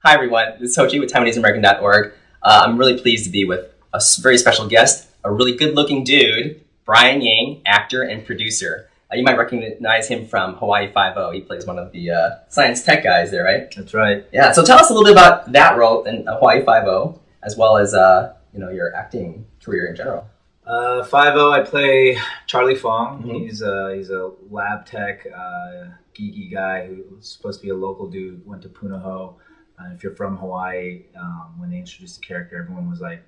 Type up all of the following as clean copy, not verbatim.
Hi, everyone. This is HoChie with TaiwaneseAmerican.org. I'm really pleased to be with a very special guest, a really good-looking dude, Brian Yang, actor and producer. You might recognize him from Hawaii Five-0. He plays one of the science tech guys there, right? That's right. Yeah. So tell us a little bit about that role in Hawaii Five-0, as well as your acting career in general. 5-0, I play Charlie Fong. Mm-hmm. He's a lab tech, geeky guy who's supposed to be a local dude. Went to Punahou. If you're from Hawaii, when they introduced the character, everyone was like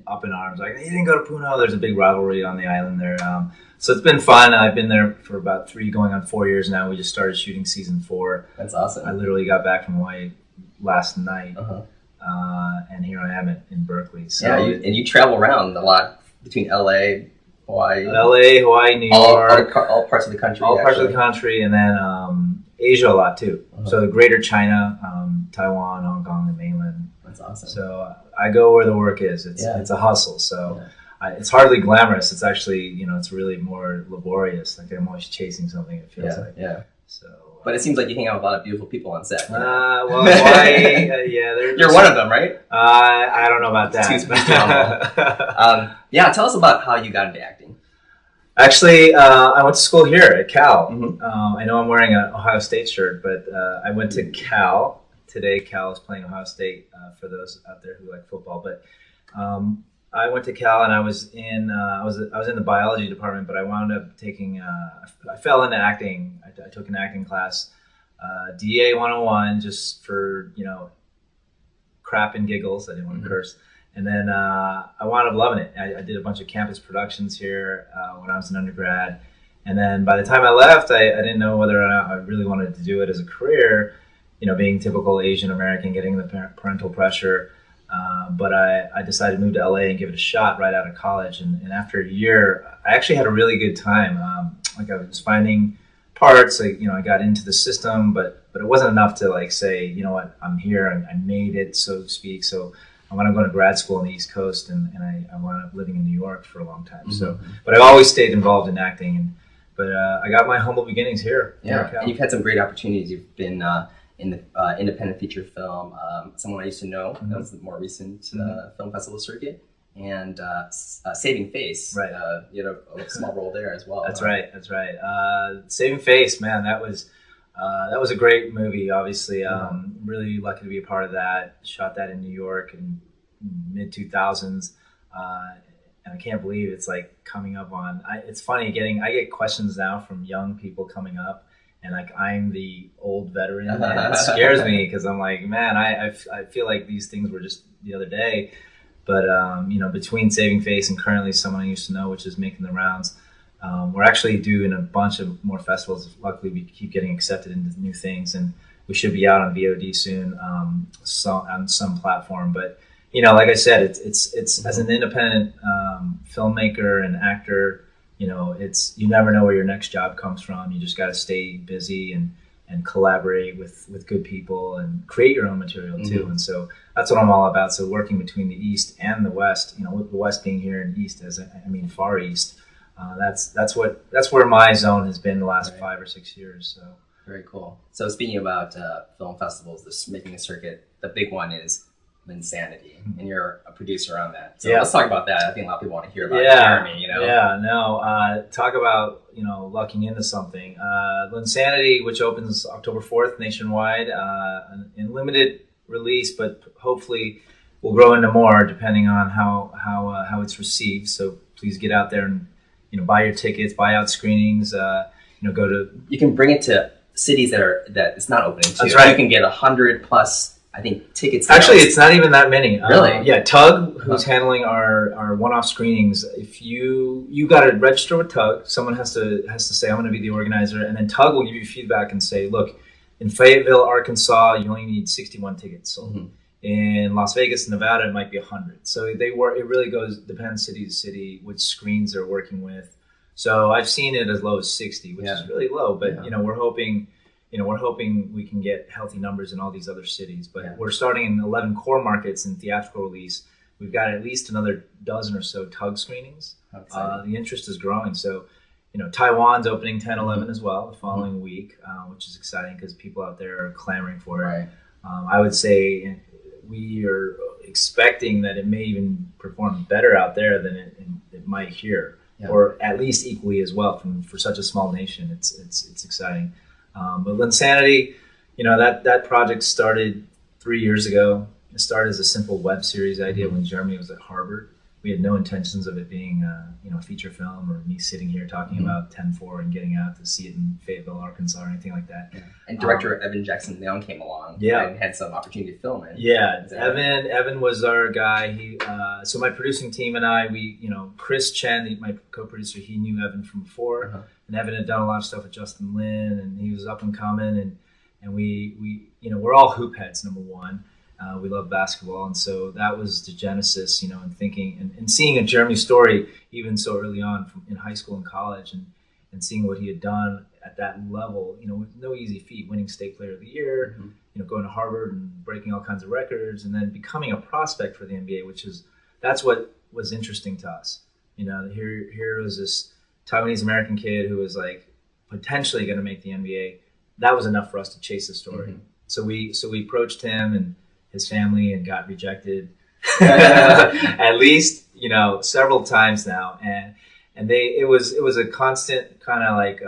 up in arms, like, "Hey, you didn't go to Punahou." There's a big rivalry on the island there. So it's been fun. I've been there for about 3 going on 4 years now. We just started shooting season 4. That's awesome. I literally got back from Hawaii last night, Uh-huh. and here I am in Berkeley. So Yeah, you travel around a lot between LA, Hawaii, New York, all parts of the country. parts of the country, and then Asia a lot too. Uh-huh. So Greater China, Taiwan, Hong Kong, and mainland. That's awesome. So I go where the work is. It's a hustle. So it's hardly glamorous. It's actually it's really more laborious. Like I'm always chasing something. It feels like. Yeah. So. But it seems like you hang out with a lot of beautiful people on set. Well, Hawaii, You're one of them, right? I don't know about that. Tell us about how you got into acting. Actually, I went to school here at Cal. Mm-hmm. I know I'm wearing an Ohio State shirt, but I went to Cal. Today, Cal is playing Ohio State for those out there who like football. But I went to Cal, and I was in the biology department, but I wound up taking. I fell into acting. I took an acting class, DA 101, just for crap and giggles. I didn't want to curse. And then I wound up loving it. I did a bunch of campus productions here when I was an undergrad. And then by the time I left, I didn't know whether or not I really wanted to do it as a career, being typical Asian American, getting the parental pressure. But I decided to move to LA and give it a shot right out of college. And after a year, I actually had a really good time. I was finding parts, I got into the system, but it wasn't enough to say, you know what, I'm here, I made it, so to speak. So I wound up going to grad school on the East Coast, and I wound up living in New York for a long time. Mm-hmm. So, but I've always stayed involved in acting, but I got my humble beginnings here. Yeah, and you've had some great opportunities. You've been in the independent feature film, Someone I Used to Know. Mm-hmm. That was the more recent film festival circuit, and Saving Face. Right, you had a small role there as well. That's right. Saving Face, man, that was a great movie. Obviously, really lucky to be a part of that. Shot that in New York in mid 2000s, and I can't believe it's coming up on. It's funny I get questions now from young people coming up, and I'm the old veteran, and it scares me because I'm like, man, I feel like these things were just the other day. But between Saving Face and currently Someone I Used to Know, which is making the rounds. We're actually doing a bunch of more festivals. Luckily, we keep getting accepted into new things, and we should be out on VOD soon, on some platform. But like I said, it's as an independent filmmaker and actor, it's you never know where your next job comes from. You just got to stay busy and collaborate with good people and create your own material too. Mm-hmm. And so that's what I'm all about. So working between the East and the West, with the West being here and East, Far East. That's where my zone has been the last 5 or 6 years. So very cool. So speaking about film festivals, making a circuit, the big one is Linsanity, and you're a producer on that. So let's talk about that. I think a lot of people want to hear about Jeremy. Talk about lucking into something. Linsanity, which opens October 4th nationwide, in limited release, but hopefully will grow into more depending on how it's received. So please get out there and buy your tickets, buy out screenings. Go to. You can bring it to cities that it's not opening to. That's right. You can get 100+ tickets. Actually, it's not even that many. Really? Tug, who's handling our one-off screenings. If you got to register with Tug, someone has to say, I'm going to be the organizer, and then Tug will give you feedback and say, look, in Fayetteville, Arkansas, you only need 61 tickets sold. Mm-hmm. In Las Vegas, Nevada, it might be 100. So it really depends city to city, which screens they're working with. So I've seen it as low as 60, which is really low. But we're hoping we can get healthy numbers in all these other cities. But we're starting in 11 core markets in theatrical release. We've got at least another dozen or so Tug screenings. The interest is growing. So Taiwan's opening 10-11 as well the following week, which is exciting because people out there are clamoring for it. I would say we are expecting that it may even perform better out there than it might here, or at least equally as well. For such a small nation, it's exciting. But Linsanity, that project started 3 years ago. It started as a simple web series idea when Jeremy was at Harvard. We had no intentions of it being a feature film or me sitting here talking about 10-4 and getting out to see it in Fayetteville, Arkansas, or anything like that. Yeah. And director Evan Jackson Leon came along and had some opportunity to film it. Yeah, Evan was our guy. So my producing team and I, Chris Chen, my co-producer, he knew Evan from before, and Evan had done a lot of stuff with Justin Lin, and he was up and coming, and we're all hoop heads, number one. We love basketball, and so that was the genesis, and thinking and seeing a Jeremy story even so early on in high school and college, and seeing what he had done at that level, with no easy feat, winning state player of the year, going to Harvard and breaking all kinds of records, and then becoming a prospect for the NBA, that's what was interesting to us. Here was this Taiwanese American kid who was like potentially going to make the NBA. That was enough for us to chase the story. So we approached him and his family and got rejected at least several times now, and it was a constant kind of like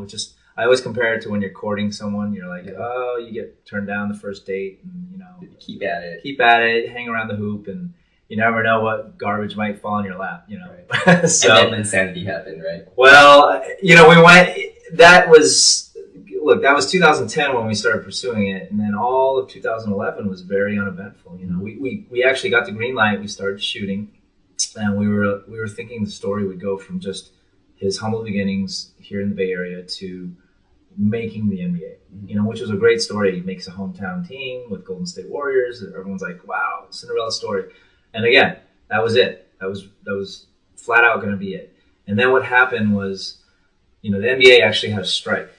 just I always compare it to when you're courting someone. You're like, you get turned down the first date, and keep at it, hang around the hoop, and you never know what garbage might fall in your lap. Right. So, and then Linsanity happened, right? Well, we went. That was 2010 when we started pursuing it, and then all of 2011 was very uneventful. We actually got the green light. We started shooting, and we were thinking the story would go from just his humble beginnings here in the Bay Area to making the NBA. Which was a great story. He makes a hometown team with Golden State Warriors. Everyone's like, "Wow, Cinderella story." And again, that was it. That was flat out going to be it. And then what happened was, the NBA actually had a strike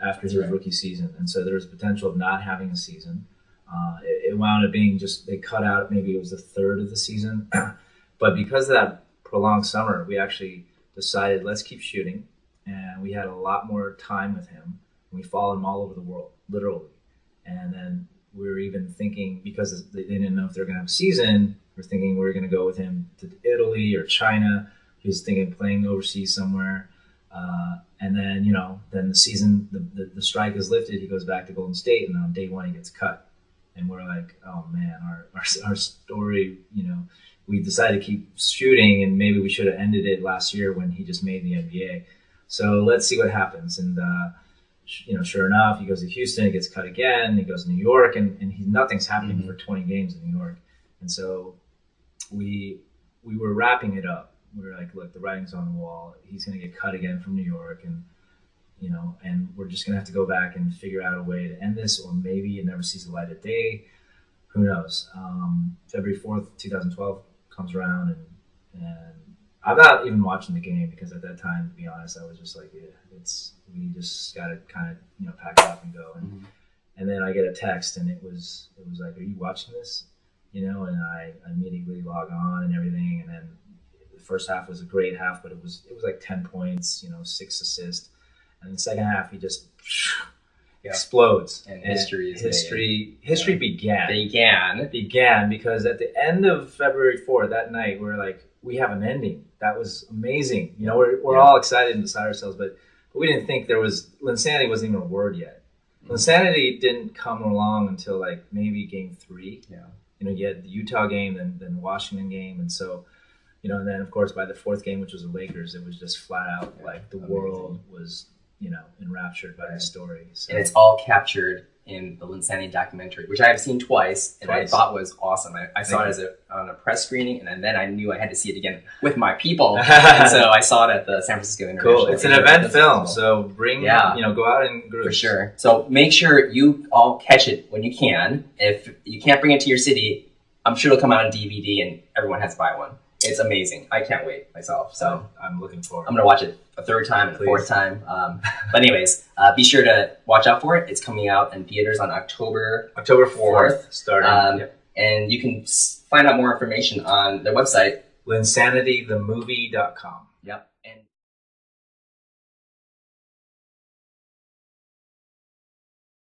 after his rookie season, and so there was potential of not having a season. It wound up being they cut out, maybe it was a third of the season, but because of that prolonged summer, we actually decided let's keep shooting, and we had a lot more time with him. We followed him all over the world, literally, and then we were even thinking, because they didn't know if they were going to have a season, we're thinking we were going to go with him to Italy or China. He was thinking of playing overseas somewhere. And then, then the season, the strike is lifted. He goes back to Golden State, and on day one, he gets cut. And we're like, oh man, our story, we decided to keep shooting, and maybe we should have ended it last year when he just made the NBA. So let's see what happens. And, sure enough, he goes to Houston, he gets cut again. He goes to New York, and nothing's happening for 20 games in New York. And so we were wrapping it up. We were like, look, the writing's on the wall. He's going to get cut again from New York, and we're just going to have to go back and figure out a way to end this, or maybe it never sees the light of day. Who knows? February 4th, 2012 comes around, and I'm not even watching the game, because at that time, to be honest, I was just like, we just got to kind of pack it up and go. And then I get a text, and it was like, are you watching this? And I immediately log on and everything, and then the first half was a great half, but it was like 10 points, 6 assists, and in the second half he just explodes. And history began because at the end of February 4th, that night, we're like, we have an ending. That was amazing. We're all excited and beside ourselves, but we didn't think Linsanity wasn't even a word yet. Linsanity didn't come along until like maybe game 3. You had the Utah game, then the Washington game, and so. And then, of course, by the 4th game, which was the Lakers, it was just flat out like the world was, enraptured by the story. So. And it's all captured in the Linsanity documentary, which I have seen twice, and I thought was awesome. I saw it on a press screening, and then I knew I had to see it again with my people. And so I saw it at the San Francisco International. Cool. It's an event film, so go out in groups. For sure. So make sure you all catch it when you can. If you can't bring it to your city, I'm sure it'll come out on DVD, and everyone has to buy one. It's amazing. I can't wait myself. So I'm looking forward. I'm going to watch it a third time and a fourth time. But anyways, be sure to watch out for it. It's coming out in theaters on October 4th. Starting. And you can find out more information on their website, LinsanityTheMovie.com.